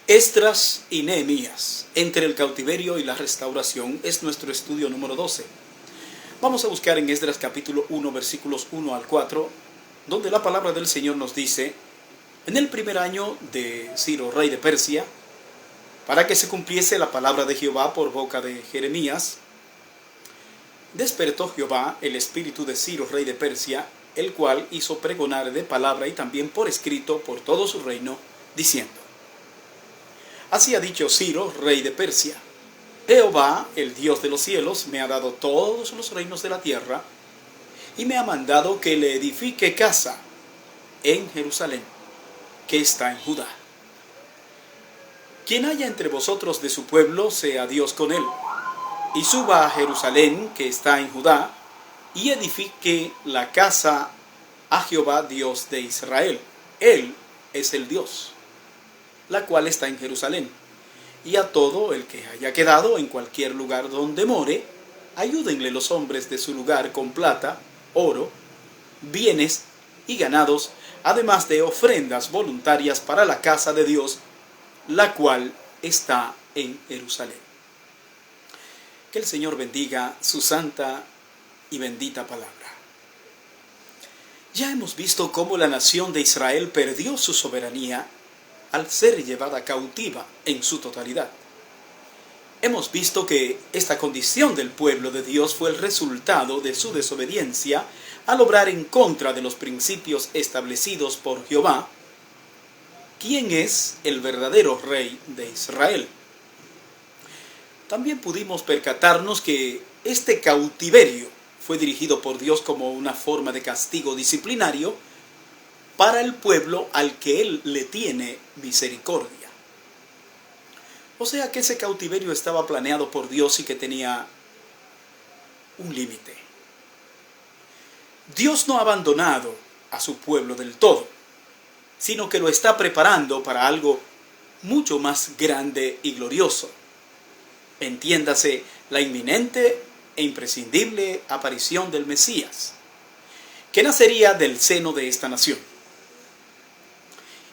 Esdras y Nehemías, entre el cautiverio y la restauración, es nuestro estudio número 12. Vamos a buscar en Esdras capítulo 1, versículos 1 al 4, donde la palabra del Señor nos dice: en el primer año de Ciro, rey de Persia, para que se cumpliese la palabra de Jehová por boca de Jeremías, despertó Jehová el espíritu de Ciro, rey de Persia, el cual hizo pregonar de palabra y también por escrito por todo su reino, diciendo: así ha dicho Ciro, rey de Persia: Jehová, el Dios de los cielos, me ha dado todos los reinos de la tierra, y me ha mandado que le edifique casa en Jerusalén, que está en Judá. Quien haya entre vosotros de su pueblo, sea Dios con él, y suba a Jerusalén, que está en Judá, y edifique la casa a Jehová, Dios de Israel. Él es el Dios, la cual está en Jerusalén. Y a todo el que haya quedado en cualquier lugar donde more, ayúdenle los hombres de su lugar con plata, oro, bienes y ganados, además de ofrendas voluntarias para la casa de Dios, la cual está en Jerusalén. Que el Señor bendiga su santa y bendita palabra. Ya hemos visto cómo la nación de Israel perdió su soberanía al ser llevada cautiva en su totalidad. Hemos visto que esta condición del pueblo de Dios fue el resultado de su desobediencia al obrar en contra de los principios establecidos por Jehová, quien es el verdadero rey de Israel. También pudimos percatarnos que este cautiverio fue dirigido por Dios como una forma de castigo disciplinario para el pueblo al que Él le tiene misericordia. O sea que ese cautiverio estaba planeado por Dios y que tenía un límite. Dios no ha abandonado a su pueblo del todo, sino que lo está preparando para algo mucho más grande y glorioso. Entiéndase, la inminente e imprescindible aparición del Mesías, que nacería del seno de esta nación.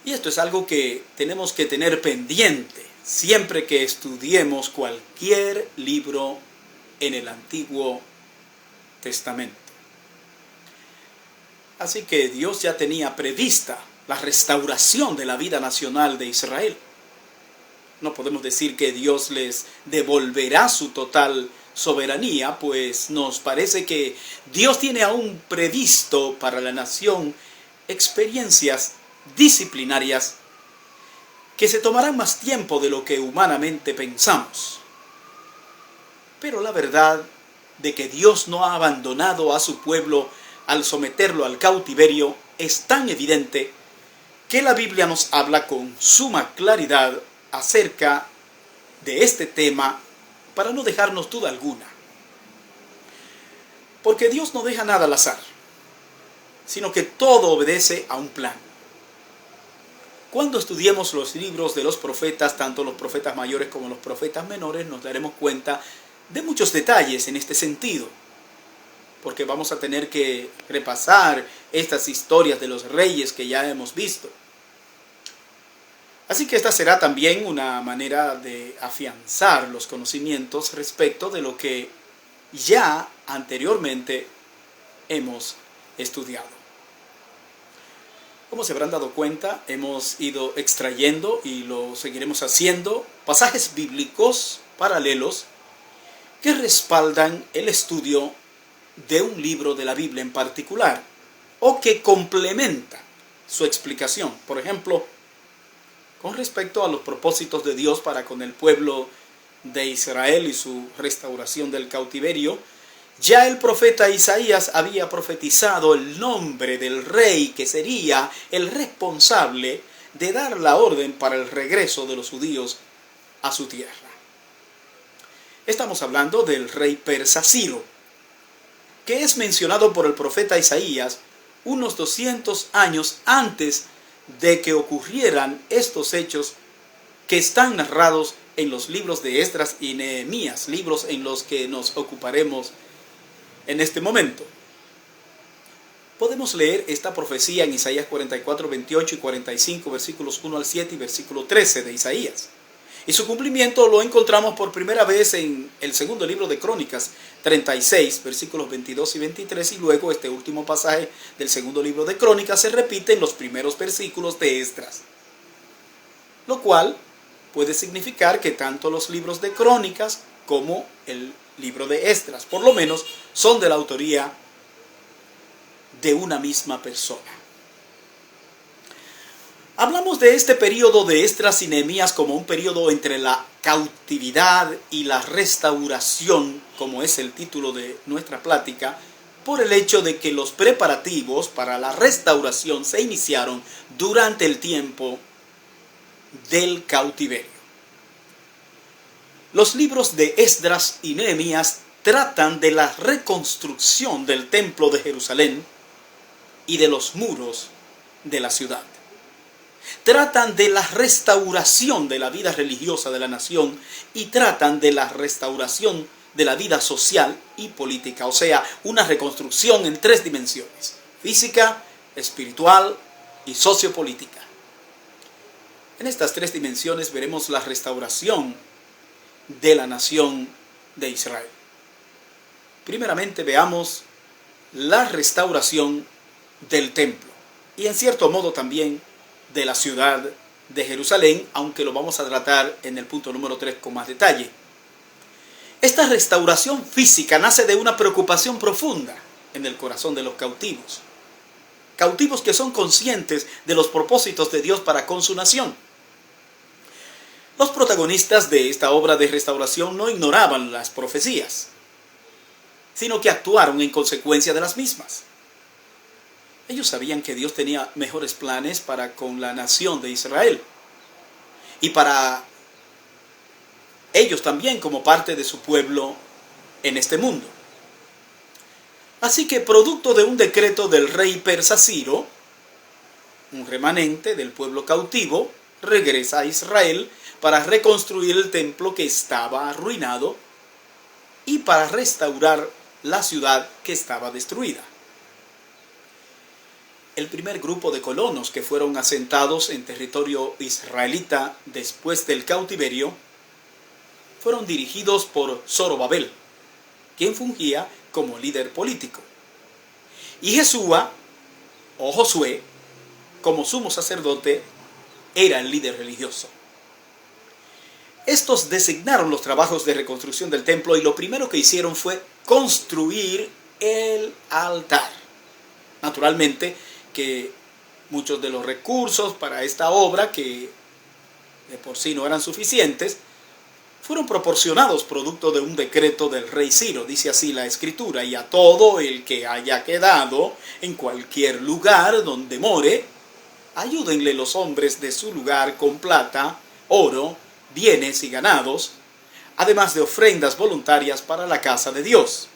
Y esto es algo que tenemos que tener pendiente siempre que estudiemos cualquier libro en el Antiguo Testamento. Así que Dios ya tenía prevista la restauración de la vida nacional de Israel. No podemos decir que Dios les devolverá su total soberanía, pues nos parece que Dios tiene aún previsto para la nación experiencias disciplinarias que se tomarán más tiempo de lo que humanamente pensamos. Pero la verdad de que Dios no ha abandonado a su pueblo al someterlo al cautiverio es tan evidente que la Biblia nos habla con suma claridad acerca de este tema para no dejarnos duda alguna. Porque Dios no deja nada al azar, sino que todo obedece a un plan. Cuando estudiemos los libros de los profetas, tanto los profetas mayores como los profetas menores, nos daremos cuenta de muchos detalles en este sentido, porque vamos a tener que repasar estas historias de los reyes que ya hemos visto. Así que esta será también una manera de afianzar los conocimientos respecto de lo que ya anteriormente hemos estudiado. Como se habrán dado cuenta, hemos ido extrayendo, y lo seguiremos haciendo, pasajes bíblicos paralelos que respaldan el estudio de un libro de la Biblia en particular, o que complementan su explicación. Por ejemplo, con respecto a los propósitos de Dios para con el pueblo de Israel y su restauración del cautiverio, ya el profeta Isaías había profetizado el nombre del rey que sería el responsable de dar la orden para el regreso de los judíos a su tierra. Estamos hablando del rey persa Ciro, que es mencionado por el profeta Isaías unos 200 años antes de que ocurrieran estos hechos que están narrados en los libros de Esdras y Nehemías, libros en los que nos ocuparemos en este momento. Podemos leer esta profecía en Isaías 44, 28 y 45, versículos 1 al 7 y versículo 13 de Isaías. Y su cumplimiento lo encontramos por primera vez en el segundo libro de Crónicas 36, versículos 22 y 23, y luego este último pasaje del segundo libro de Crónicas se repite en los primeros versículos de Esdras. Lo cual puede significar que tanto los libros de Crónicas como el libro de Esdras, por lo menos, son de la autoría de una misma persona. Hablamos de este periodo de Esdras y Nehemías como un periodo entre la cautividad y la restauración, como es el título de nuestra plática, por el hecho de que los preparativos para la restauración se iniciaron durante el tiempo del cautiverio. Los libros de Esdras y Nehemías tratan de la reconstrucción del templo de Jerusalén y de los muros de la ciudad. Tratan de la restauración de la vida religiosa de la nación y tratan de la restauración de la vida social y política, o sea, una reconstrucción en 3 dimensiones: física, espiritual y sociopolítica. En estas 3 dimensiones veremos la restauración de la nación de Israel. Primeramente veamos la restauración del templo y en cierto modo también de la ciudad de Jerusalén, aunque lo vamos a tratar en el punto número 3 con más detalle. Esta restauración física nace de una preocupación profunda en el corazón de los cautivos. Cautivos que son conscientes de los propósitos de Dios para con su nación. Los protagonistas de esta obra de restauración no ignoraban las profecías, sino que actuaron en consecuencia de las mismas. Ellos sabían que Dios tenía mejores planes para con la nación de Israel y para ellos también como parte de su pueblo en este mundo. Así que, producto de un decreto del rey persa Ciro, un remanente del pueblo cautivo regresa a Israel para reconstruir el templo que estaba arruinado y para restaurar la ciudad que estaba destruida. El primer grupo de colonos que fueron asentados en territorio israelita después del cautiverio fueron dirigidos por Zorobabel, quien fungía como líder político, y Jesúa o Josué, como sumo sacerdote, era el líder religioso. Estos designaron los trabajos de reconstrucción del templo y lo primero que hicieron fue construir el altar. Naturalmente que muchos de los recursos para esta obra, que de por sí no eran suficientes, fueron proporcionados producto de un decreto del rey Ciro. Dice así la Escritura: y a todo el que haya quedado en cualquier lugar donde more, ayúdenle los hombres de su lugar con plata, oro, bienes y ganados, además de ofrendas voluntarias para la casa de Dios,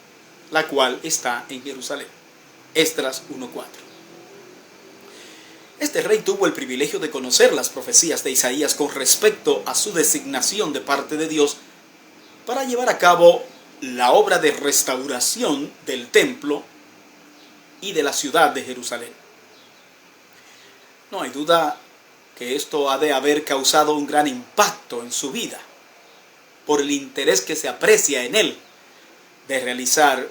la cual está en Jerusalén. Esdras 1:4. Este rey tuvo el privilegio de conocer las profecías de Isaías con respecto a su designación de parte de Dios para llevar a cabo la obra de restauración del templo y de la ciudad de Jerusalén. No hay duda que esto ha de haber causado un gran impacto en su vida, por el interés que se aprecia en él de realizar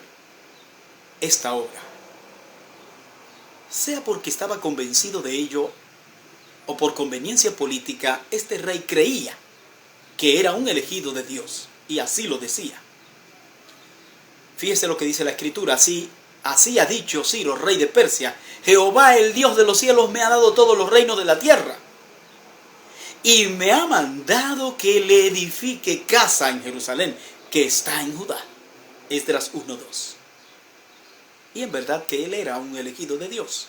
esta obra. Sea porque estaba convencido de ello o por conveniencia política, este rey creía que era un elegido de Dios, y así lo decía. Fíjese lo que dice la Escritura: así ha dicho Ciro, rey de Persia: Jehová, el Dios de los cielos, me ha dado todos los reinos de la tierra, y me ha mandado que le edifique casa en Jerusalén, que está en Judá. Esdras 1:2. Y en verdad que él era un elegido de Dios.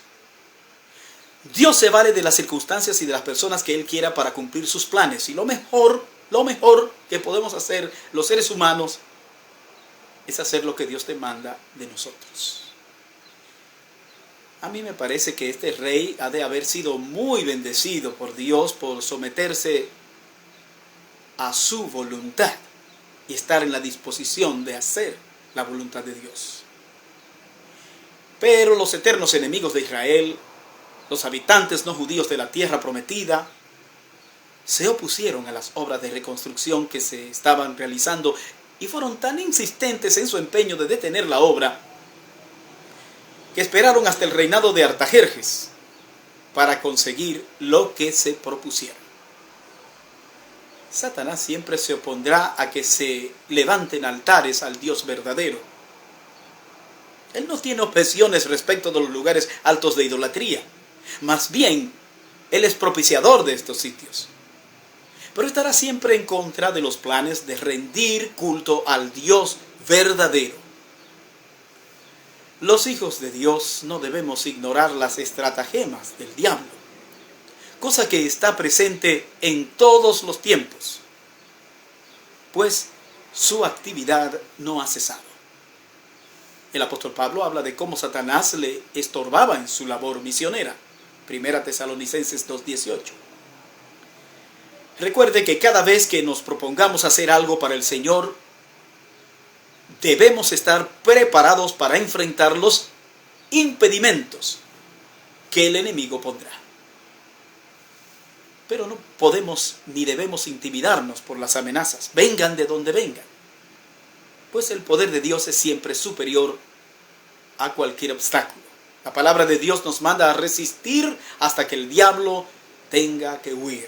Dios se vale de las circunstancias y de las personas que él quiera para cumplir sus planes. Y lo mejor que podemos hacer los seres humanos es hacer lo que Dios demanda de nosotros. A mí me parece que este rey ha de haber sido muy bendecido por Dios por someterse a su voluntad y estar en la disposición de hacer la voluntad de Dios. Pero los eternos enemigos de Israel, los habitantes no judíos de la tierra prometida, se opusieron a las obras de reconstrucción que se estaban realizando y fueron tan insistentes en su empeño de detener la obra que esperaron hasta el reinado de Artajerjes para conseguir lo que se propusieron. Satanás siempre se opondrá a que se levanten altares al Dios verdadero. Él no tiene objeciones respecto de los lugares altos de idolatría. Más bien, Él es propiciador de estos sitios. Pero estará siempre en contra de los planes de rendir culto al Dios verdadero. Los hijos de Dios no debemos ignorar las estratagemas del diablo, cosa que está presente en todos los tiempos, pues su actividad no ha cesado. El apóstol Pablo habla de cómo Satanás le estorbaba en su labor misionera. 1 Tesalonicenses 2:18. Recuerde que cada vez que nos propongamos hacer algo para el Señor, debemos estar preparados para enfrentar los impedimentos que el enemigo pondrá. Pero no podemos ni debemos intimidarnos por las amenazas, vengan de donde vengan, pues el poder de Dios es siempre superior a cualquier obstáculo. La palabra de Dios nos manda a resistir hasta que el diablo tenga que huir.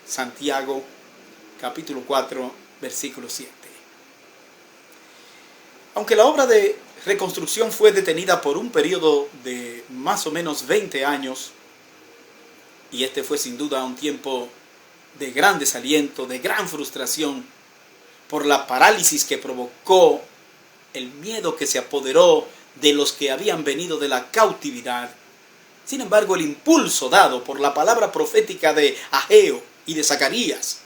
Santiago, capítulo 4, versículo 7. Aunque la obra de reconstrucción fue detenida por un periodo de más o menos 20 años, y este fue sin duda un tiempo de gran desaliento, de gran frustración, por la parálisis que provocó el miedo que se apoderó de los que habían venido de la cautividad. Sin embargo, el impulso dado por la palabra profética de Ageo y de Zacarías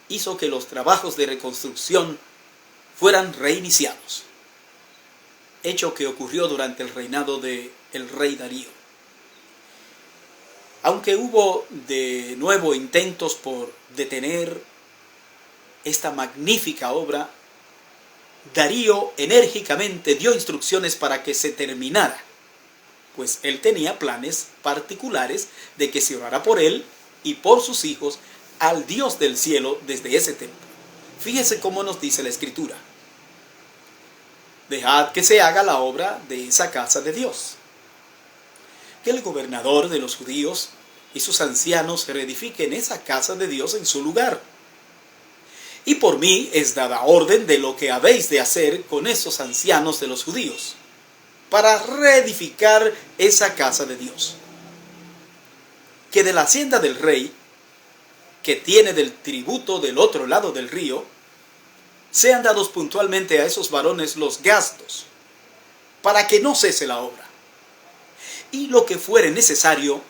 hizo que los trabajos de reconstrucción fueran reiniciados, hecho que ocurrió durante el reinado del rey Darío. Aunque hubo de nuevo intentos por detener esta magnífica obra, Darío enérgicamente dio instrucciones para que se terminara, pues él tenía planes particulares de que se orara por él y por sus hijos al Dios del cielo desde ese templo. Fíjese cómo nos dice la Escritura: dejad que se haga la obra de esa casa de Dios, que el gobernador de los judíos y sus ancianos reedifiquen esa casa de Dios en su lugar. Y por mí es dada orden de lo que habéis de hacer con esos ancianos de los judíos, para reedificar esa casa de Dios. Que de la hacienda del rey, que tiene del tributo del otro lado del río, sean dados puntualmente a esos varones los gastos, para que no cese la obra. Y lo que fuere necesario,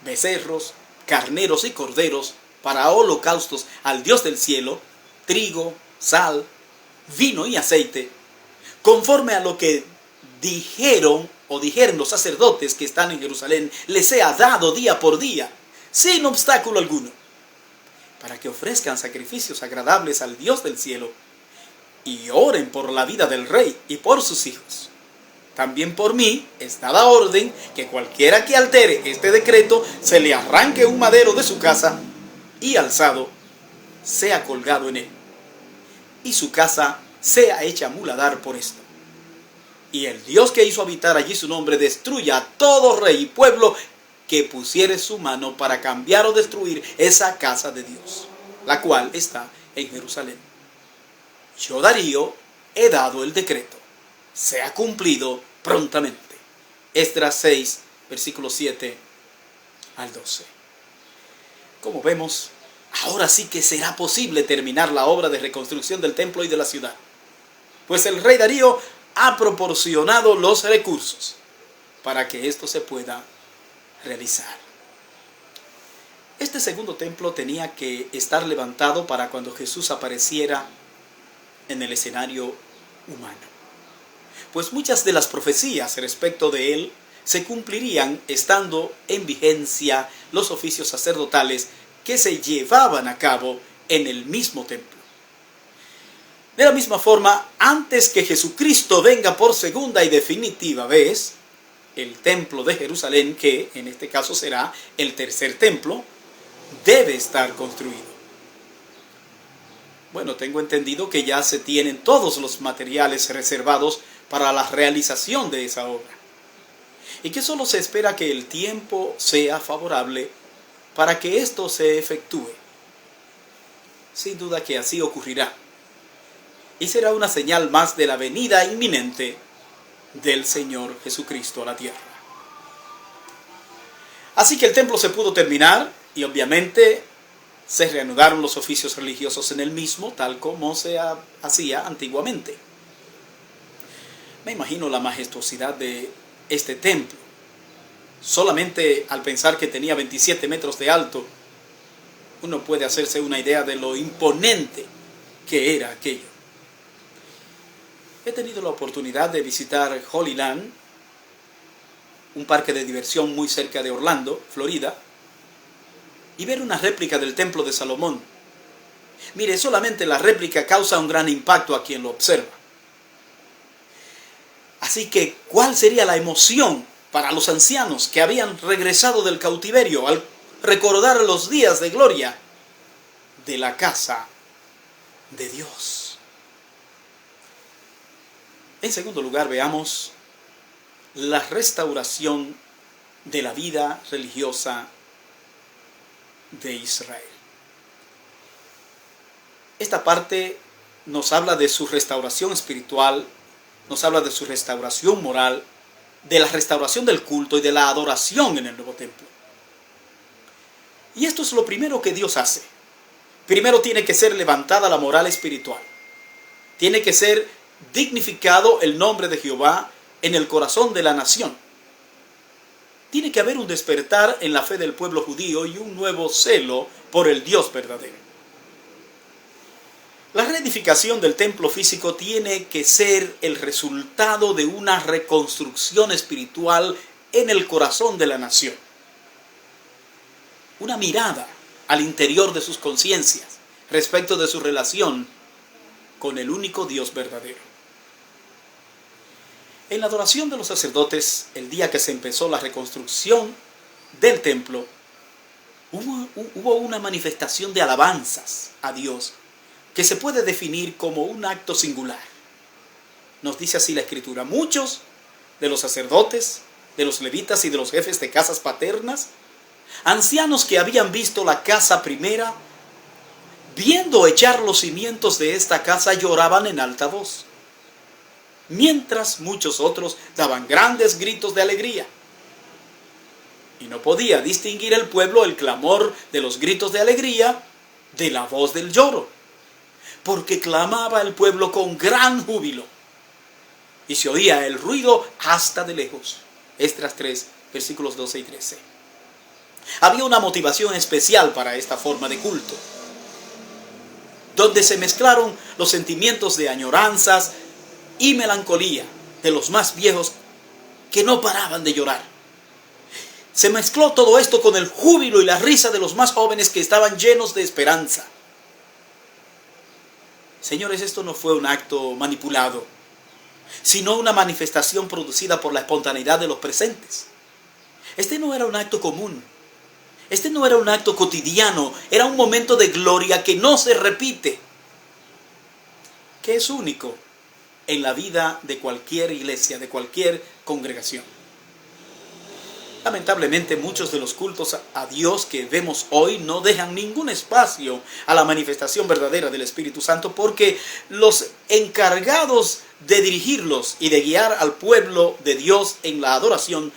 becerros, carneros y corderos, para holocaustos al Dios del cielo, trigo, sal, vino y aceite, conforme a lo que dijeron los sacerdotes que están en Jerusalén, les sea dado día por día, sin obstáculo alguno, para que ofrezcan sacrificios agradables al Dios del cielo, y oren por la vida del rey y por sus hijos. También por mí es dada orden que cualquiera que altere este decreto se le arranque un madero de su casa y alzado sea colgado en él, y su casa sea hecha muladar por esto. Y el Dios que hizo habitar allí su nombre destruya a todo rey y pueblo que pusiere su mano para cambiar o destruir esa casa de Dios, la cual está en Jerusalén. Yo, Darío, he dado el decreto. Sea cumplido prontamente. Esdras 6, versículos 7 al 12. Como vemos, ahora sí que será posible terminar la obra de reconstrucción del templo y de la ciudad, pues el rey Darío ha proporcionado los recursos para que esto se pueda realizar. Este segundo templo tenía que estar levantado para cuando Jesús apareciera en el escenario humano, pues muchas de las profecías respecto de él se cumplirían estando en vigencia los oficios sacerdotales que se llevaban a cabo en el mismo templo. De la misma forma, antes que Jesucristo venga por segunda y definitiva vez, el templo de Jerusalén, que en este caso será el tercer templo, debe estar construido. Bueno, tengo entendido que ya se tienen todos los materiales reservados para la realización de esa obra, y que solo se espera que el tiempo sea favorable para que esto se efectúe. Sin duda que así ocurrirá, y será una señal más de la venida inminente del Señor Jesucristo a la tierra. Así que el templo se pudo terminar, y obviamente se reanudaron los oficios religiosos en el mismo, tal como se hacía antiguamente. Me imagino la majestuosidad de este templo. Solamente al pensar que tenía 27 metros de alto, uno puede hacerse una idea de lo imponente que era aquello. He tenido la oportunidad de visitar Holy Land, un parque de diversión muy cerca de Orlando, Florida, y ver una réplica del Templo de Salomón. Mire, solamente la réplica causa un gran impacto a quien lo observa. Así que, ¿cuál sería la emoción para los ancianos que habían regresado del cautiverio al recordar los días de gloria de la casa de Dios? En segundo lugar, veamos la restauración de la vida religiosa de Israel. Esta parte nos habla de su restauración espiritual, nos habla de su restauración moral, de la restauración del culto y de la adoración en el nuevo templo. Y esto es lo primero que Dios hace. Primero tiene que ser levantada la moral espiritual. Tiene que ser dignificado el nombre de Jehová en el corazón de la nación. Tiene que haber un despertar en la fe del pueblo judío y un nuevo celo por el Dios verdadero. La reedificación del templo físico tiene que ser el resultado de una reconstrucción espiritual en el corazón de la nación. Una mirada al interior de sus conciencias respecto de su relación con el único Dios verdadero. En la adoración de los sacerdotes, el día que se empezó la reconstrucción del templo, hubo una manifestación de alabanzas a Dios que se puede definir como un acto singular. Nos dice así la Escritura: muchos de los sacerdotes, de los levitas y de los jefes de casas paternas, ancianos que habían visto la casa primera, viendo echar los cimientos de esta casa, lloraban en alta voz, mientras muchos otros daban grandes gritos de alegría. Y no podía distinguir el pueblo el clamor de los gritos de alegría de la voz del lloro, porque clamaba el pueblo con gran júbilo, y se oía el ruido hasta de lejos. Esdras 3, versículos 12 y 13. Había una motivación especial para esta forma de culto, donde se mezclaron los sentimientos de añoranzas y melancolía de los más viejos que no paraban de llorar. Se mezcló todo esto con el júbilo y la risa de los más jóvenes que estaban llenos de esperanza. Señores, esto no fue un acto manipulado, sino una manifestación producida por la espontaneidad de los presentes. Este no era un acto común, este no era un acto cotidiano, era un momento de gloria que no se repite, que es único en la vida de cualquier iglesia, de cualquier congregación. Lamentablemente, muchos de los cultos a Dios que vemos hoy no dejan ningún espacio a la manifestación verdadera del Espíritu Santo, porque los encargados de dirigirlos y de guiar al pueblo de Dios en la adoración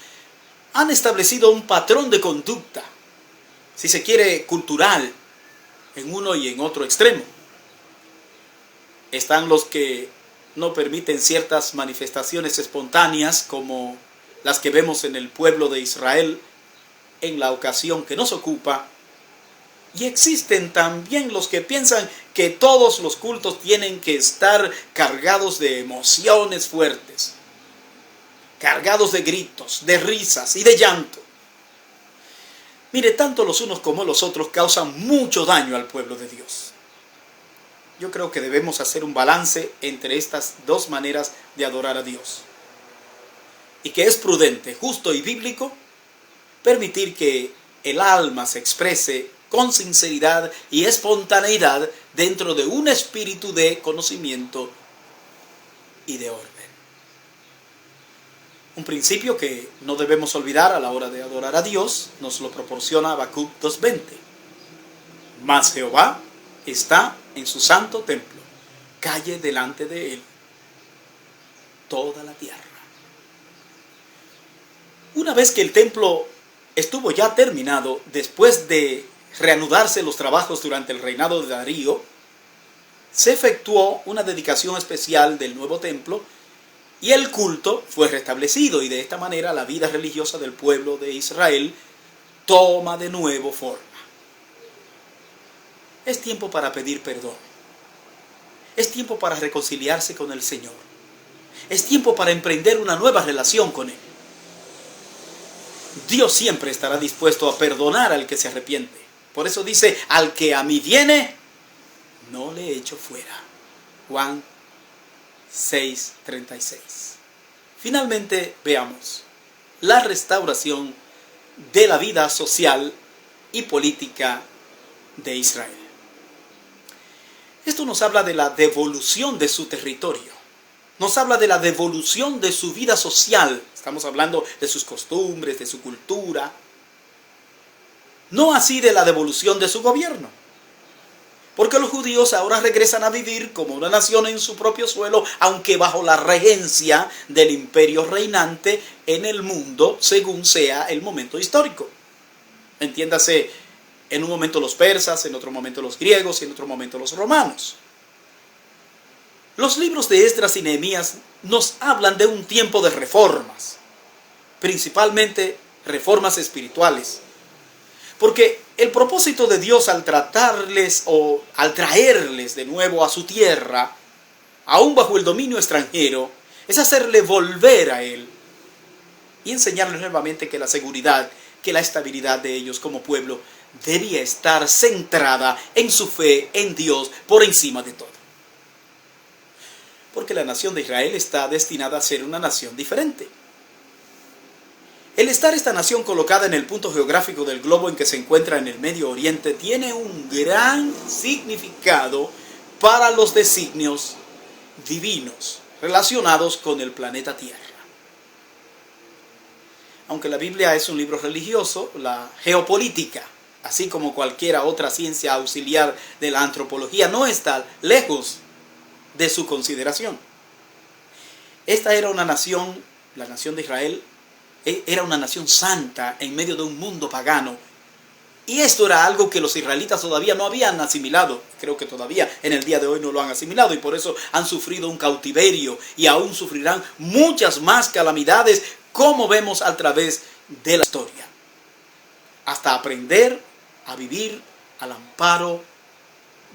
han establecido un patrón de conducta, si se quiere, cultural, en uno y en otro extremo. Están los que no permiten ciertas manifestaciones espontáneas como las que vemos en el pueblo de Israel en la ocasión que nos ocupa. Y existen también los que piensan que todos los cultos tienen que estar cargados de emociones fuertes, cargados de gritos, de risas y de llanto. Mire, tanto los unos como los otros causan mucho daño al pueblo de Dios. yo creo que debemos hacer un balance entre estas dos maneras de adorar a Dios. Y que es prudente, justo y bíblico permitir que el alma se exprese con sinceridad y espontaneidad dentro de un espíritu de conocimiento y de orden. Un principio que no debemos olvidar a la hora de adorar a Dios nos lo proporciona Habacuc 2:20. Mas Jehová está en su santo templo, calle delante de él toda la tierra. Una vez que el templo estuvo ya terminado, después de reanudarse los trabajos durante el reinado de Darío, se efectuó una dedicación especial del nuevo templo y el culto fue restablecido, y de esta manera la vida religiosa del pueblo de Israel toma de nuevo forma. Es tiempo para pedir perdón. Es tiempo para reconciliarse con el Señor. Es tiempo para emprender una nueva relación con Él. Dios siempre estará dispuesto a perdonar al que se arrepiente. Por eso dice, al que a mí viene, no le echo fuera. Juan 6:36. Finalmente, veamos la restauración de la vida social y política de Israel. Esto nos habla de la devolución de su territorio. Nos habla de la devolución de su vida social. Estamos hablando de sus costumbres, de su cultura. No así de la devolución de su gobierno. Porque los judíos ahora regresan a vivir como una nación en su propio suelo, aunque bajo la regencia del imperio reinante en el mundo, según sea el momento histórico. Entiéndase, en un momento los persas, en otro momento los griegos y en otro momento los romanos. Los libros de Esdras y Nehemías nos hablan de un tiempo de reformas, principalmente reformas espirituales. Porque el propósito de Dios al tratarles o al traerles de nuevo a su tierra, aún bajo el dominio extranjero, es hacerle volver a Él y enseñarles nuevamente que la seguridad, que la estabilidad de ellos como pueblo debía estar centrada en su fe en Dios por encima de todo. Porque la nación de Israel está destinada a ser una nación diferente. El estar esta nación colocada en el punto geográfico del globo en que se encuentra en el Medio Oriente tiene un gran significado para los designios divinos relacionados con el planeta Tierra. Aunque la Biblia es un libro religioso, la geopolítica, así como cualquier otra ciencia auxiliar de la antropología, no está lejos de su consideración. Esta era una nación, la nación de Israel, era una nación santa en medio de un mundo pagano. Y esto era algo que los israelitas todavía no habían asimilado. Creo que todavía en el día de hoy no lo han asimilado, y por eso han sufrido un cautiverio y aún sufrirán muchas más calamidades, como vemos a través de la historia, hasta aprender a vivir al amparo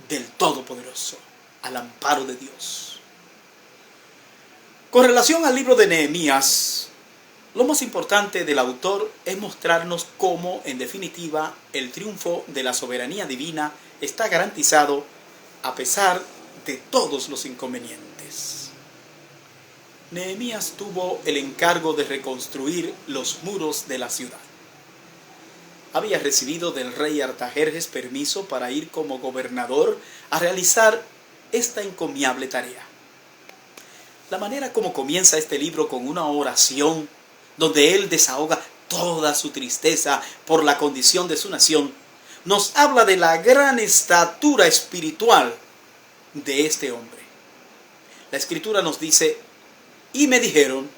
del Todopoderoso, al amparo de Dios. Con relación al libro de Nehemías, lo más importante del autor es mostrarnos cómo, en definitiva, el triunfo de la soberanía divina está garantizado a pesar de todos los inconvenientes. Nehemías tuvo el encargo de reconstruir los muros de la ciudad. Había recibido del rey Artajerjes permiso para ir como gobernador a realizar esta encomiable tarea. La manera como comienza este libro con una oración donde él desahoga toda su tristeza por la condición de su nación, nos habla de la gran estatura espiritual de este hombre. La Escritura nos dice: y me dijeron,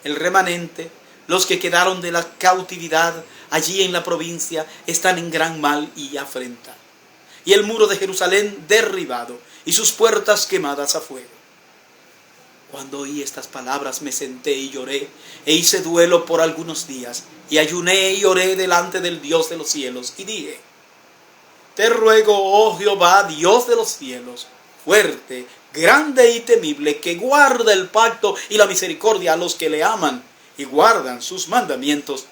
el remanente, los que quedaron de la cautividad allí en la provincia, están en gran mal y afrenta, y el muro de Jerusalén derribado, y sus puertas quemadas a fuego. Cuando oí estas palabras me senté y lloré, e hice duelo por algunos días, y ayuné y oré delante del Dios de los cielos, y dije: te ruego, oh Jehová, Dios de los cielos, fuerte, grande y temible, que guarda el pacto y la misericordia a los que le aman y guardan sus mandamientos.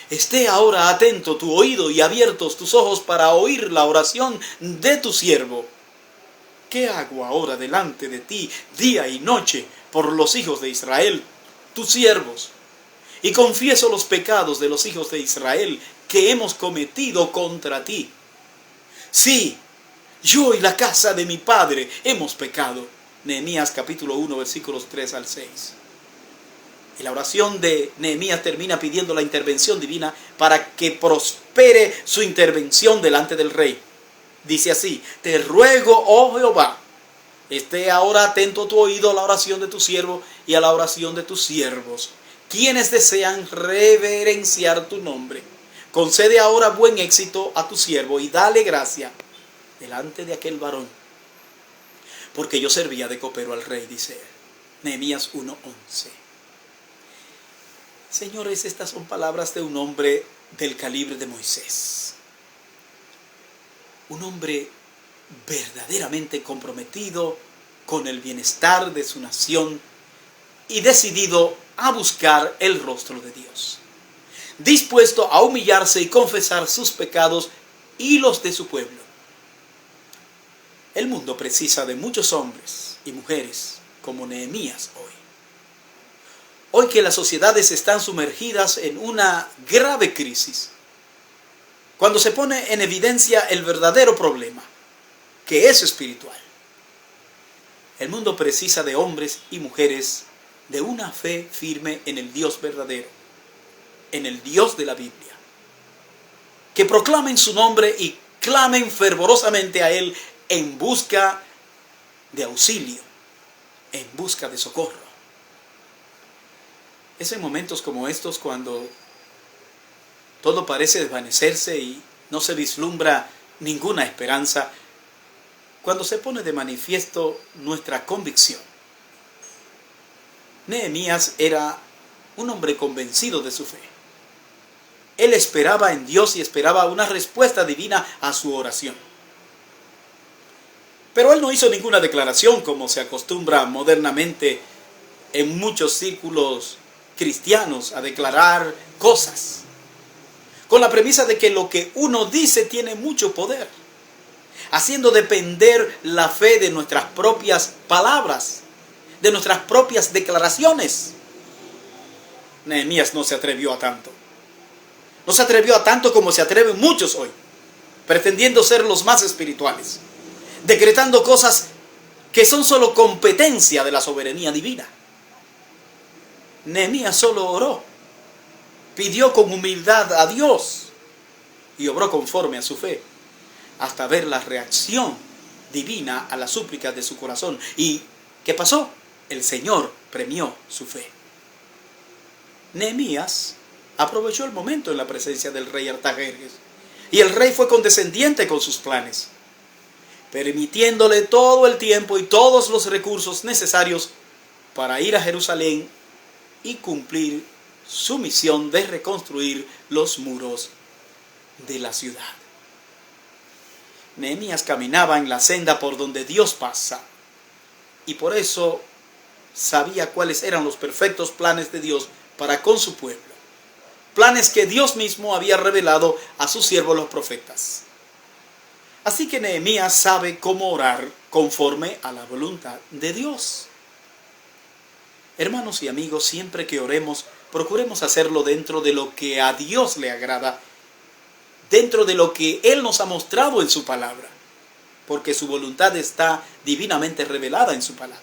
Esté ahora atento tu oído y abiertos tus ojos para oír la oración de tu siervo, ¿qué hago ahora delante de ti día y noche por los hijos de Israel, tus siervos? Y confieso los pecados de los hijos de Israel que hemos cometido contra ti. Sí, yo y la casa de mi padre hemos pecado. Nehemías capítulo 1, versículos 3 al 6. Y la oración de Nehemías termina pidiendo la intervención divina para que prospere su intervención delante del rey. Dice así: te ruego, oh Jehová, esté ahora atento tu oído a la oración de tu siervo y a la oración de tus siervos, quienes desean reverenciar tu nombre. Concede ahora buen éxito a tu siervo y dale gracia delante de aquel varón, porque yo servía de copero al rey, dice Nehemías 1:11. Señores, estas son palabras de un hombre del calibre de Moisés. Un hombre verdaderamente comprometido con el bienestar de su nación y decidido a buscar el rostro de Dios. Dispuesto a humillarse y confesar sus pecados y los de su pueblo. El mundo precisa de muchos hombres y mujeres como Nehemías hoy. Hoy que las sociedades están sumergidas en una grave crisis, cuando se pone en evidencia el verdadero problema, que es espiritual. El mundo precisa de hombres y mujeres de una fe firme en el Dios verdadero, en el Dios de la Biblia, que proclamen su nombre y clamen fervorosamente a Él en busca de auxilio, en busca de socorro. Es en momentos como estos cuando todo parece desvanecerse y no se vislumbra ninguna esperanza, cuando se pone de manifiesto nuestra convicción. Nehemías era un hombre convencido de su fe. Él esperaba en Dios y esperaba una respuesta divina a su oración. Pero él no hizo ninguna declaración como se acostumbra modernamente en muchos círculos cristianos a declarar cosas, con la premisa de que lo que uno dice tiene mucho poder, haciendo depender la fe de nuestras propias palabras, de nuestras propias declaraciones. Nehemías no se atrevió a tanto. No se atrevió a tanto como se atreven muchos hoy, pretendiendo ser los más espirituales, decretando cosas que son solo competencia de la soberanía divina. Nehemías solo oró, pidió con humildad a Dios y obró conforme a su fe, hasta ver la reacción divina a las súplicas de su corazón. ¿Y qué pasó? El Señor premió su fe. Nehemías aprovechó el momento en la presencia del rey Artajerjes, y el rey fue condescendiente con sus planes, permitiéndole todo el tiempo y todos los recursos necesarios para ir a Jerusalén y cumplir su misión de reconstruir los muros de la ciudad. Nehemías caminaba en la senda por donde Dios pasa, y por eso sabía cuáles eran los perfectos planes de Dios para con su pueblo. Planes que Dios mismo había revelado a sus siervos los profetas. Así que Nehemías sabe cómo orar conforme a la voluntad de Dios. Hermanos y amigos, siempre que oremos, procuremos hacerlo dentro de lo que a Dios le agrada, dentro de lo que Él nos ha mostrado en su palabra, porque su voluntad está divinamente revelada en su palabra.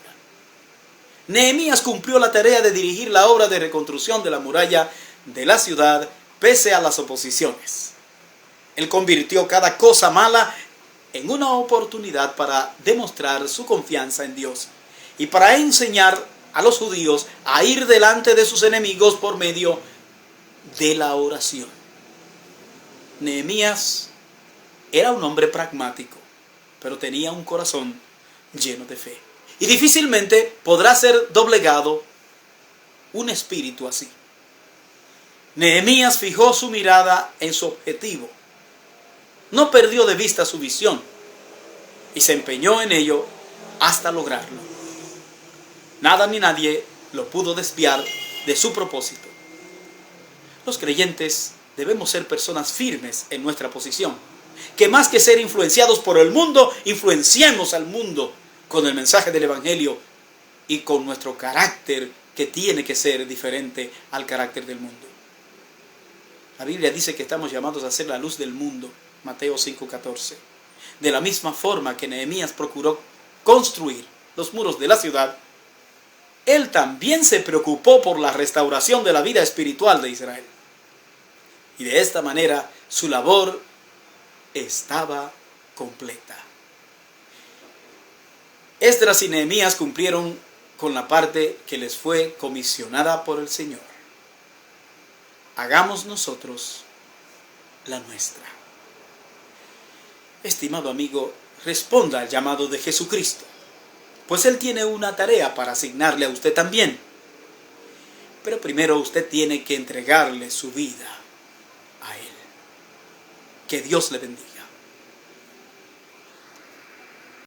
Nehemías cumplió la tarea de dirigir la obra de reconstrucción de la muralla de la ciudad pese a las oposiciones. Él convirtió cada cosa mala en una oportunidad para demostrar su confianza en Dios y para enseñar a los judíos a ir delante de sus enemigos por medio de la oración. Nehemías era un hombre pragmático, pero tenía un corazón lleno de fe. Y difícilmente podrá ser doblegado un espíritu así. Nehemías fijó su mirada en su objetivo. No perdió de vista su visión y se empeñó en ello hasta lograrlo. Nada ni nadie lo pudo desviar de su propósito. Los creyentes debemos ser personas firmes en nuestra posición, que más que ser influenciados por el mundo, influenciemos al mundo con el mensaje del Evangelio y con nuestro carácter que tiene que ser diferente al carácter del mundo. La Biblia dice que estamos llamados a ser la luz del mundo, Mateo 5:14. De la misma forma que Nehemías procuró construir los muros de la ciudad, él también se preocupó por la restauración de la vida espiritual de Israel. Y de esta manera su labor estaba completa. Esdras y Nehemías cumplieron con la parte que les fue comisionada por el Señor. Hagamos nosotros la nuestra. Estimado amigo, responda al llamado de Jesucristo, pues Él tiene una tarea para asignarle a usted también. Pero primero usted tiene que entregarle su vida a Él. Que Dios le bendiga.